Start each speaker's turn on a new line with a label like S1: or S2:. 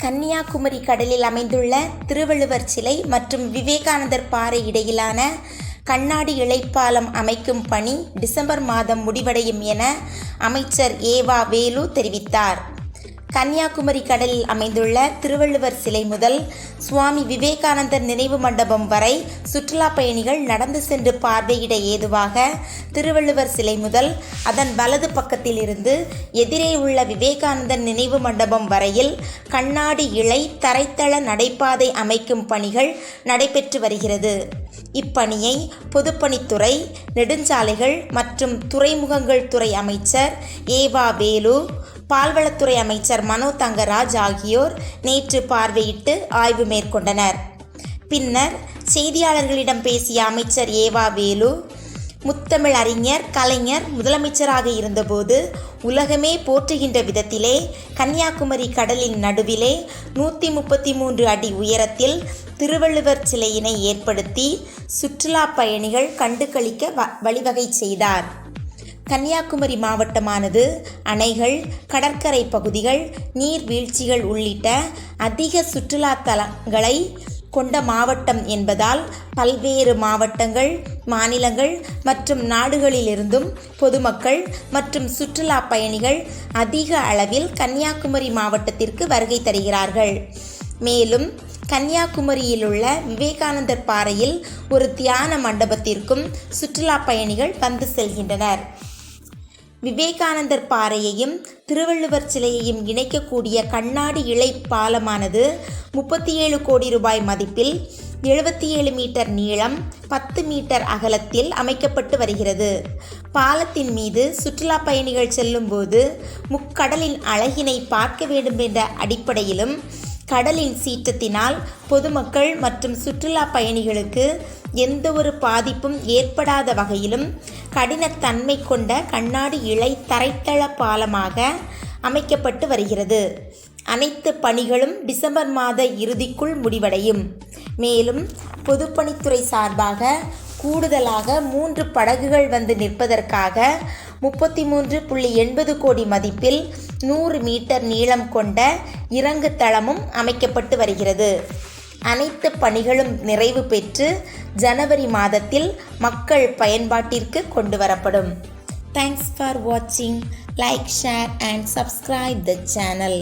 S1: கன்னியாகுமரி கடலில் அமைந்துள்ள திருவள்ளுவர் சிலை மற்றும் விவேகானந்தர் பாறை இடையிலான கண்ணாடி இழைப்பாலம் அமைக்கும் பணி டிசம்பர் மாதம் முடிவடையும் என அமைச்சர் ஏவா வேலு தெரிவித்தார். கன்னியாகுமரி கடலில் அமைந்துள்ள திருவள்ளுவர் சிலை முதல் சுவாமி விவேகானந்தர் நினைவு மண்டபம் வரை சுற்றுலா பயணிகள் நடந்து சென்று பார்வையிட ஏதுவாக திருவள்ளுவர் சிலை முதல் அதன் வலது பக்கத்தில் இருந்து எதிரே உள்ள விவேகானந்தர் நினைவு மண்டபம் வரையில் கண்ணாடி இழை தரைத்தள நடைபாதை அமைக்கும் பணிகள் நடைபெற்று வருகிறது. இப்பணியை பொதுப்பணித்துறை, நெடுஞ்சாலைகள் மற்றும் துறைமுகங்கள் துறை அமைச்சர் ஏவா வேலு, பால்வளத்துறை அமைச்சர் மனோ தங்கராஜ் ஆகியோர் நேற்று பார்வையிட்டு ஆய்வு மேற்கொண்டனர். பின்னர் செய்தியாளர்களிடம் பேசிய அமைச்சர் ஏவா வேலு, முத்தமிழ் அறிஞர் கலைஞர் முதலமைச்சராக இருந்தபோது உலகமே போற்றுகின்ற விதத்திலே கன்னியாகுமரி கடலின் நடுவிலே 133 அடி உயரத்தில் திருவள்ளுவர் சிலையினை ஏற்படுத்தி சுற்றுலா பயணிகள் கண்டுகளிக்க வழிவகை செய்தார். கன்னியாகுமரி மாவட்டமானது அணைகள், கடற்கரை பகுதிகள், நீர்வீழ்ச்சிகள் உள்ளிட்ட அதிக சுற்றுலா தலங்களை கொண்ட மாவட்டம் என்பதால் பல்வேறு மாவட்டங்கள், மாநிலங்கள் மற்றும் நாடுகளிலிருந்தும் பொதுமக்கள் மற்றும் சுற்றுலா பயணிகள் அதிக அளவில் கன்னியாகுமரி மாவட்டத்திற்கு வருகை தருகிறார்கள். மேலும் கன்னியாகுமரியில் உள்ள விவேகானந்தர் பாறையில் ஒரு தியான மண்டபத்திற்கும் சுற்றுலா பயணிகள் வந்து செல்கின்றனர். விவேகானந்தர் பாறையையும் திருவள்ளுவர் சிலையையும் இணைக்கக்கூடிய கண்ணாடி இழை பாலமானது 37 கோடி ரூபாய் மதிப்பில் 77 மீட்டர் நீளம், 10 மீட்டர் அகலத்தில் அமைக்கப்பட்டு வருகிறது. பாலத்தின் மீது சுற்றுலா பயணிகள் செல்லும்போது முக்கடலின் அழகினை பார்க்க வேண்டும் என்ற அடிப்படையிலும் கடலின் சீற்றத்தினால் பொதுமக்கள் மற்றும் சுற்றுலா பயணிகளுக்கு எந்த ஒரு பாதிப்பும் ஏற்படாத வகையிலும் கடினத்தன்மை கொண்ட கண்ணாடி இழை தரைத்தள பாலமாக அமைக்கப்பட்டு வருகிறது. அனைத்து பணிகளும் டிசம்பர் மாத இறுதிக்குள் முடிவடையும். மேலும் பொதுப்பணித்துறை சார்பாக கூடுதலாக 3 படகுகள் வந்து நிற்பதற்காக 33.80 கோடி மதிப்பில் 100 மீட்டர் நீளம் கொண்ட இறங்கு தளமும் அமைக்கப்பட்டு வருகிறது. அனைத்து பணிகளும் நிறைவு பெற்று ஜனவரி மாதத்தில் மக்கள் பயன்பாட்டிற்கு கொண்டு வரப்படும். Thanks for watching. Like, share and subscribe the channel.